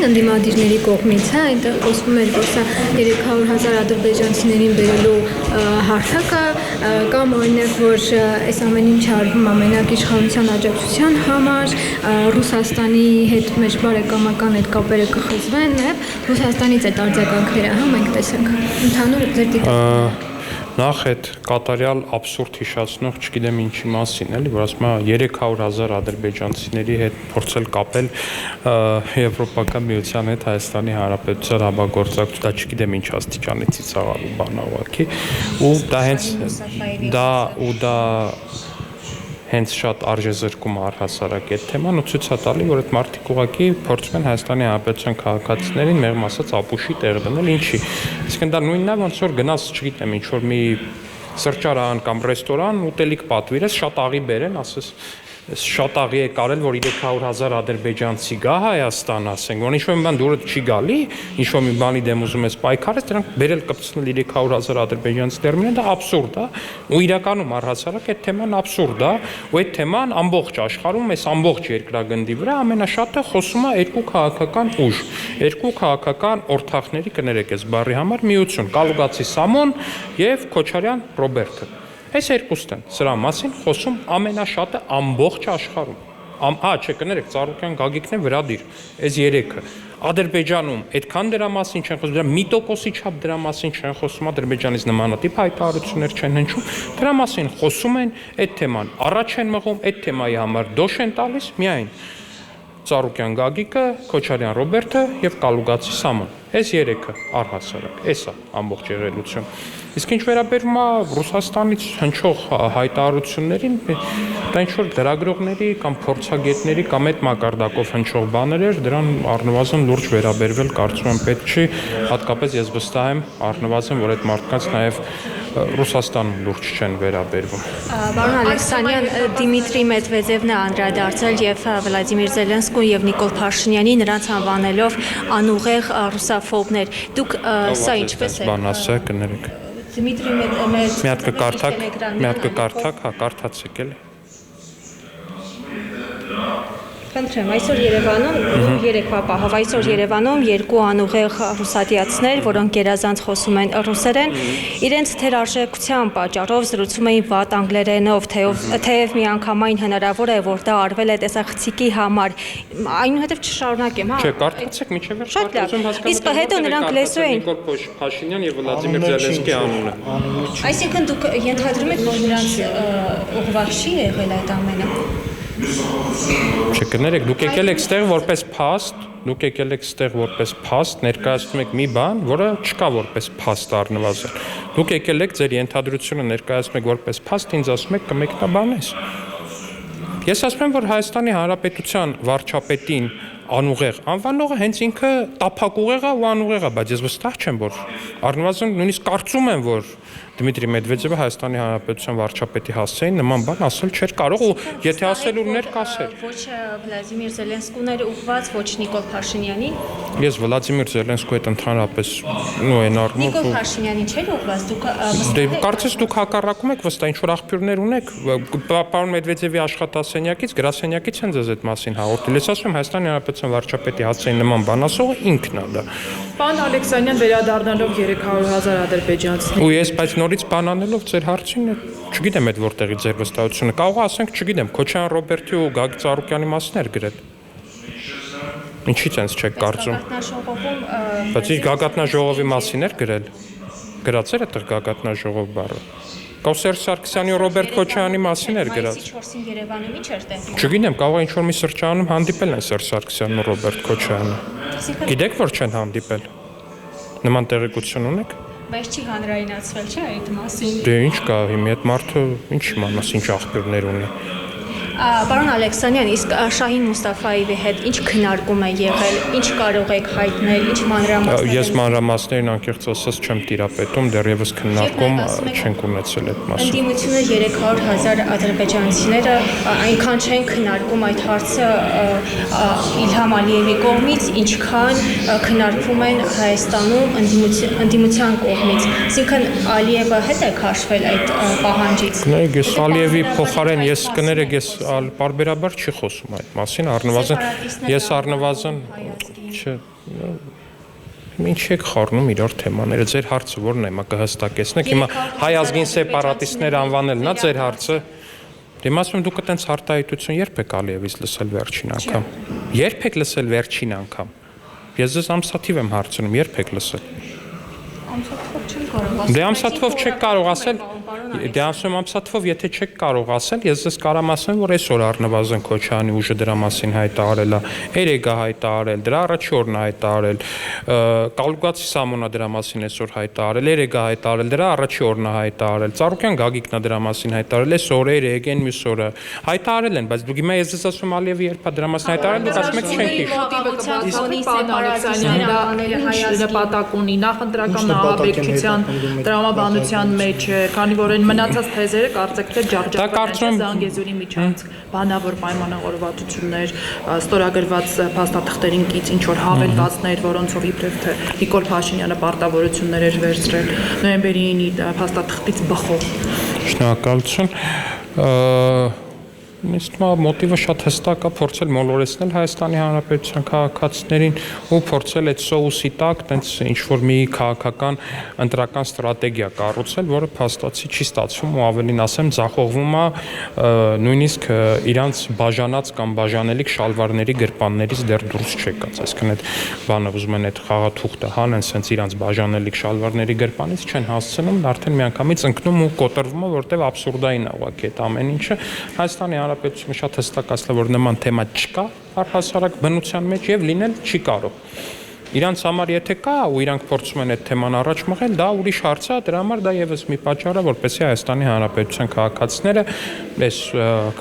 ընդդիմադիրների կողմից, հա, այնտեղ խոսվում էր, որ սա 300,000 ադրբեջանցիներին բերելու հարթակ է, կամ օրինակ, որ այս ամեն ինչը արվում ամենակ իշխանության աջակցության համար, Ռուսաստանի հետ մեր բարեկամական այդ կապերը կխզվեն, նաև Ռուսաստանից այդ արձագանքները, հա, մենք տեսանք։ Ընդհանուր ձեր դիտարկումը Նախ այդ կատարյալ абսուրդ հիշացնող չգիտեմ ինչի մասին էլի, որ ասում է 300,000 ադրբեջանցիների հետ փորձել կապել Եվրոպական միության հետ Հայաստանի Հանրապետության համագործակցություն, դա չգիտեմ ինչ աստիճանի ծիծաղալու բան է ուղղակի, ու դա հենց շատ արժեզրկում առհասարակ այդ թեման ու ցույց է տալի, որ այդ մարդիկ ուղղակի փորձում են Հայաստանի Հանրապետության քաղաքացիներին մեղմ ասած ապուշի տեղ դնել, ինչի։ Իսկ դա նույնն է, ոնց որ գնաց, չգիտեմ, ինչ որ մի սրճարան կամ ռեստորան, ուտելիք պատվիրես, շատ աղի բերեն, ասես շատ աղի է կարել, որ 300,000 ադրբեջանցի գա Հայաստան, ասենք, որ ինչ-որ մի բան դուրը չի գալի, ինչ-որ մի բանի դեմ ուզում ես պայքարես, դրանք բերել կպցնել 300,000 ադրբեջանցի տերմինը, դա абսուրդ է, ու իրականում առհասարակ այդ թեման абսուրդ է, ու այդ թեման ամբողջ աշխարհում, այս ամբողջ երկրագնդի վրա ամենաշատը խոսում է երկու քաղաքական ուժ, երկու քաղաքական օրթախների, կներեք այս բառի համար, միություն, Կալուգացի Սամոն եւ Քոչարյան Ռոբերտը։ Այս երկուսն են սրա մասին խոսում ամենաշատը ամբողջ աշխարհում։ Չէ, կներեք, Ծառուկյան Գագիկն է վրադիր, այս երեքը։ Ադրբեջանում այդքան դրա մասին չեն խոսում, դրա 1%-ի չափ դրա մասին չեն խոսում, Ադրբեջանից նմանատիպ հայտարարություններ չեն հնչում, դրա մասին խոսում են, այդ թեման առաջ են մղում, այդ թեմայի համար դոշ են տալիս միայն Ծառուկյան Գագիկը, Քոչարյան Ռոբերտը եւ Կալուգացի Սամոն։ Այս երեքը առհասարակ, էսա ամբողջ եղելություն։ Իսկ ինչ վերաբերում է Ռուսաստանից հնչող հայտարարություններին, դա ինչ որ լրագրողների կամ փորձագետների կամ այդ մակարդակով հնչող բաներ էր, դրան առնվազն լուրջ վերաբերվել կարծում եմ պետք չի, հատկապես ես վստահ եմ առնվազն, որ այդ մարդկանց նաև Ռուսաստանում լուրջ չեն վերաբերվում։ Պարոն Ալեքսանյան, Դիմիտրի Մեդվեդևն է անդրադարձել եւ Վլադիմիր Զելենսկուն եւ Նիկոլ Փաշինյանին նրանց անվանելով անուղեղ ռուսաֆոբներ։ Դուք սա ինչպես եք բան ասա կներեք։ Դիմիտրի Մի հատ կկարդակ, հա, կարդացեք էլի։ Խնդրեմ, այսօր Երևանում երեկվա պահով, այսօր Երևանում երկու անուղեղ ռուսատիացներ, որոնք գերազանց խոսում են ռուսերեն, իրենց թերարժեքության պատճառով զրուցում էին վատ անգլերենով, թեև միանգամայն հնարավոր է, որ դա արվել է տեսախցիկի համար, այնուհետև չշարունակեմ, հա։ Չէ, կարդացեք միջև վերջ, Շատ լավ, իսկ հետո նրանք լսում էին Նիկոլ Փաշինյան եւ Վլադիմիր Զելենսկի անունը։ Այսինքն դուք ենթադրում եք, որ նրանց ուղղված չի եղել այդ ամենը։ Չկներեք, դուք եկել եք ստեղ որպես փաստ, ներկայացնում եք մի բան, որը չկա որպես փաստ առնվազն։ Դուք եկել եք ձեր ենթադրությունը ներկայացնում եք որպես փաստ, ինձ ասում եք կմեկնաբանես։ Ես ասում եմ, որ Հայաստանի Հանրապետության վարչապետին անուղեղ անվանողը հենց ինքը տափակ ուղեղ է ու անուղեղ է, բայց ես վստահ չեմ, որ առնվազն նույնիսկ կարծում եմ, որ Դմիտրի Մեդվեդևը Հայաստանի Հանրապետության վարչապետի հասցեին նման բան ասել չէր կարող ու եթե ասել ուներ կասեր։ Ոչ Վլադիմիր Զելենսկուն էր ուղղված, ոչ Նիկոլ Փաշինյանին։ Ես Վլադիմիր Զելենսկու հետ ընդհանրապես այն առումով Նիկոլ Փաշինյանին չէր ուղղված, դուք կարծես դուք հակառակում եք վստահ ինչ որ աղբյուրներ ունեք, պարոն Մեդվեդևի աշխատասենյակից, գրասենյակից են ձեզ այդ մասին հաղորդել։ Ես ասում եմ Հայաստանի Հանրապետության վարչապետի հասցեին նման բան ասողը ինքն է դա։ Պարոն Ալեքսանյան վերադառնալով 300,000 ադրբեջանցիներ։ Ու ես բայց նորից բան անելով ձեր հարցին, չգիտեմ այդ որտեղի ձեր վստահությունը։ Կարող է ասենք, չգիտեմ, Քոչարյան Ռոբերտի ու Գագիկ Ծառուկյանի մասին էր գրել։ Ինչի՞ ցենց չեք կարծում։ Բայց ի գագաթնաժողովի մասին էր գրել։ Գրած էր այդտեղ գագաթնաժողով բառը։ Կամ Սերժ Սարգսյանի ու Ռոբերտ Քոչարյանի մասին էր գրած։ 4-ին Երևանում ինչ էր տեղի։ Չգիտեմ, կարող է ինչ-որ մի սրճարանում հանդիպել են Սերժ Սարգսյանն ու Ռոբերտ Քոչարյանը։ Գիտեք, որ չեն հանդիպել։ Նման տեղեկություն ունեք։ Բայց չի հանրայնացվել, չէ՞ այդ մասին։ Դե ինչ կա, հիմա այդ մարդը ինչ իմանաս, ինչ աղբյուրներ ունի։ Պարոն Ալեքսանյան, իսկ Շահին Մուստաֆայևի հետ ինչ քննարկում է եղել, ինչ կարող եք հայտնել, ինչ մանրամասներ։ Ես մանրամասներին անկեղծ ասած չեմ տիրապետում, դեռևս քննարկում չենք ունեցել այդ մասին։ Ընդդիմությունը 300,000 ադրբեջանցիները այնքան չեն քննարկում այդ հարցը Իլհամ Ալիևի կողմից, ինչքան քննարկվում են Հայաստանում ընդդիմության կողմից։ Այսինքն Ալիևը հետ է քաշվել այդ պահանջից։ Կներեք, ես Ալիևի փոխարեն ես կներեք, ես պարբերաբար չի խոսում այդ մասին, առնվազն ես առնվազն չէ Ինչ եք խառնում իրար թեմաները, ձեր հարցը որն է, հիմա կհստակեցնեք, հիմա հայ ազգին սեպարատիստներ անվանելն է ձեր հարցը։ Դե ասում դուք այտենց հարտահայտություն երբ եք Ալիևից լսել վերջին անգամ։ Երբ եք լսել վերջին անգամ։ Ես ձեզ ամսաթիվ եմ հարցնում, երբ եք լսել։ Դե ամսաթվով չեք կարող ասել, դե ասում ամսաթվով եթե չեք կարող ասել, ես ձեզ կարամ ասեմ, որ այսօր առնվազն Քոչարյանի ուժը դրա մասին հայտարարել է, երեգա հայտարարել, դրա առաջի օրն հայտարարել, Կալուգացի Սամոնա դրա մասին այսօր հայտարարել, երեգա հայտարարել, դրա առաջի օրն հայտարարել, Ծառուկյան Գագիկնա դրա մասին հայտարարել, այսօր երեգեն մյուս օրը հայտարարել են, բայց դուք հիմա ես ձեզ ասում Ալիևի երբ է դրա մասին հայտարարել, դուք ասում եք չենք նպատակ ունի նախընտրական ահաբեկչության տրամաբանության մեջ է, քանի որ այն մնացած թեզերը կարծեք թե ջախջախված Զանգեզուրի միջանց բանավոր պայմանավորվածություններ, ստորագրված փաստաթղթերին կից ինչ որ հավելվածներ, որոնցով իբրև թե Նիկոլ Փաշինյանը պարտավորություններ էր վերցրել նոյեմբերի 9-ի փաստաթղթից բխող։ Շնորհակալություն։ Իսկ մոտիվը շատ հստակ է փորձել մոլորեցնել Հայաստանի Հանրապետության քաղաքացիներին ու փորձել այդ սոուսի տակ տենց ինչ որ մի քաղաքական ընտրական ստրատեգիա կառուցել, որը փաստացի չի ստացվում ու ավելին ասեմ ձախողվում է նույնիսկ իրանց բաժանած կամ բաժանելիք շալվարների գրպաններից դեռ դուրս չեկած, այսինքն այդ բանը ուզում են այդ խաղաթուղթը հանեն սենց իրանց բաժանելիք շալվարների գրպանից չեն հասցնում, արդեն միանգամից ընկնում ու կոտրվում է, որտեղ աբսուրդային է ուղղակի այդ ամեն ինչը Հայաստանի Հանրապետությունը շատ հստակ ասել որ նման թեմա չկա առհասարակ բնության մեջ եւ լինել չի կարող։ Իրանց համար եթե կա ու իրանք փորձում են այդ թեման առաջ մղել, դա ուրիշ հարց է, դրա համար դա եւս մի պատճառ է, որպեսզի Հայաստանի Հանրապետության քաղաքացիները այս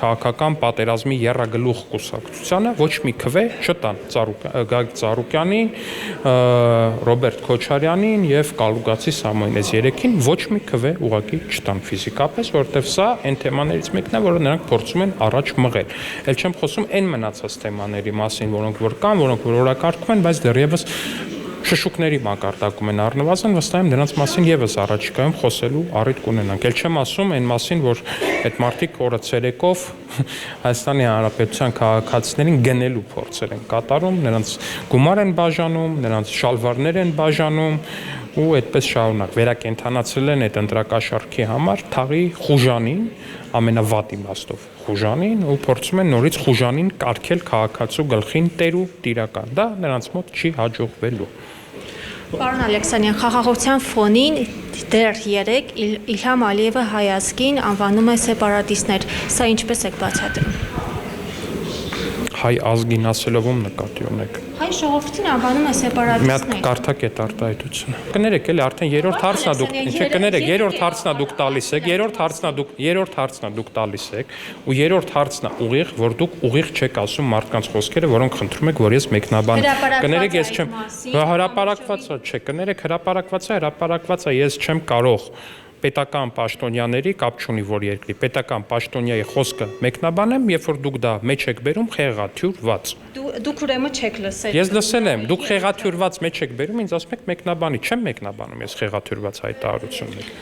քաղաքական պատերազմի եռագլուխ կուսակցությանը ոչ մի քվե չտան Գագիկ Ծառուկյանին, Ռոբերտ Քոչարյանին եւ Կալուգացի Սամոյին, այս երեքին ոչ մի քվե ուղղակի չտան ֆիզիկապես, որովհետեւ սա այն թեմաներից մեկն է, որը նրանք փորձում են առաջ մղել։ Էլ չեմ խոսում այն մնացած թեմաների մասին, որոնք որ կան, որոնք որ օրակարգում են, բայց դեռևս շշուկների մակարդակում են առնվազն, վստահ եմ դրանց մասին եւս առաջիկայում խոսելու առիթ կունենանք։ Էլ չեմ ասում այն մասին, որ այդ մարդիկ օրը ցերեկով Հայաստանի Հանրապետության քաղաքացիներին գնելու փորձեր են կատարում, նրանց գումար են բաժանում, նրանց շալվարներ են բաժանում ու այդպես շարունակ վերակենդանացրել են այդ ընտրակաշառքի համար թաղի խուժանին, ամենավատ իմաստով խուժանին ու փորձում են նորից խուժանին կարգել քաղաքացու գլխին տեր ու տիրական։ Դա նրանց մոտ չի հաջողվելու։ Պարոն Ալեքսանյան, խաղաղության ֆոնին դեռ 3 Իլհամ Ալիևը հայ ազգին անվանում է սեպարատիստներ։ Սա ինչպես եք բացատրում։ Հայ ազգին ասելով ում նկատի ունեք։ Հայ ժողովրդին անվանում է սեպարատիստներ։ Մի հատ կարդակ այդ արտահայտությունը։ Կներեք էլի արդեն երրորդ հարցն է դուք, չէ, կներեք, երրորդ հարցն է դուք տալիս եք, երրորդ հարցն է դուք տալիս եք ու երրորդ հարցն է ուղիղ, որ դուք ուղիղ չեք ասում մարդկանց խոսքերը, որոնք խնդրում եք, որ ես մեկնաբան։ Կներեք, ես չեմ հրապարակված է, չէ, կներեք, հրապարակված է, ես չեմ կարող պետական պաշտոնյաների կապ չունի որ երկրի պետական պաշտոնյայի խոսքը մեկնաբանեմ, երբ որ դուք դա մեջ եք բերում խեղաթյուրված։ Դուք ուրեմն չեք լսել։ Ես լսել եմ, դուք խեղաթյուրված մեջ եք բերում, ինձ ասում եք մեկնաբանի, չեմ մեկնաբանում ես խեղաթյուրված հայտարարություններ։